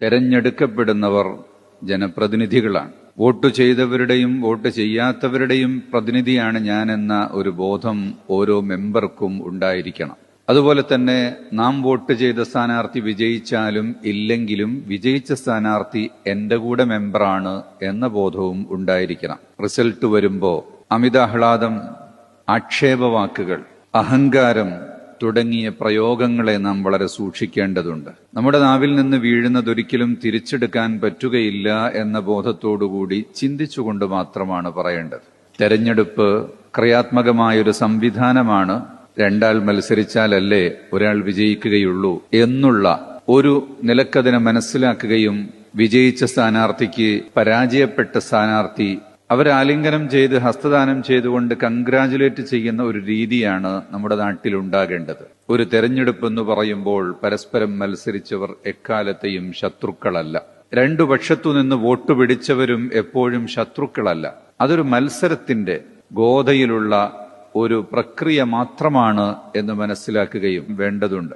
തെരഞ്ഞെടുക്കപ്പെടുന്നവർ ജനപ്രതിനിധികളാണ്. Vote ചെയ്തവരുടെയും vote ചെയ്യാത്തവരുടെയും പ്രതിനിധിയാണ് ഞാനെന്ന ഒരു ബോധം ഓരോ മെമ്പർക്കും ഉണ്ടായിരിക്കണം. അതുപോലെ തന്നെ നാം വോട്ട് ചെയ്ത സ്ഥാനാർത്ഥി വിജയിച്ചാലും ഇല്ലെങ്കിലും വിജയിച്ച സ്ഥാനാർത്ഥി എന്റെ കൂടെ മെമ്പറാണ് എന്ന ബോധവും ഉണ്ടായിരിക്കണം. റിസൾട്ട് വരുമ്പോൾ അമിതാഹ്ലാദം, ആക്ഷേപവാക്കുകൾ, അഹങ്കാരം തുടങ്ങിയ പ്രയോഗങ്ങളെ നാം വളരെ സൂക്ഷിക്കേണ്ടതുണ്ട്. നമ്മുടെ നാവിൽ നിന്ന് വീഴുന്നതൊരിക്കലും തിരിച്ചെടുക്കാൻ പറ്റുകയില്ല എന്ന ബോധത്തോടുകൂടി ചിന്തിച്ചുകൊണ്ട് മാത്രമാണ് പറയേണ്ടത്. തെരഞ്ഞെടുപ്പ് ക്രിയാത്മകമായൊരു സംവിധാനമാണ്. രണ്ടാൾ മത്സരിച്ചാലല്ലേ ഒരാൾ വിജയിക്കുകയുള്ളൂ എന്നുള്ള ഒരു നിലക്കതിനെ മനസ്സിലാക്കുകയും വിജയിച്ച സ്ഥാനാർത്ഥിക്ക് പരാജയപ്പെട്ട സ്ഥാനാർത്ഥി അവരാലിംഗനം ചെയ്ത് ഹസ്തദാനം ചെയ്തുകൊണ്ട് കൺഗ്രാജുലേറ്റ് ചെയ്യുന്ന ഒരു രീതിയാണ് നമ്മുടെ നാട്ടിൽ ഉണ്ടാകേണ്ടത്. ഒരു തെരഞ്ഞെടുപ്പ് എന്ന് പറയുമ്പോൾ പരസ്പരം മത്സരിച്ചവർ എക്കാലത്തെയും ശത്രുക്കളല്ല. രണ്ടു പക്ഷത്തു നിന്ന് വോട്ട് പിടിച്ചവരും എപ്പോഴും ശത്രുക്കളല്ല. അതൊരു മത്സരത്തിന്റെ ഗോതയിലുള്ള ഒരു പ്രക്രിയ മാത്രമാണ് എന്ന് മനസ്സിലാക്കുകയും വേണ്ടതുണ്ട്.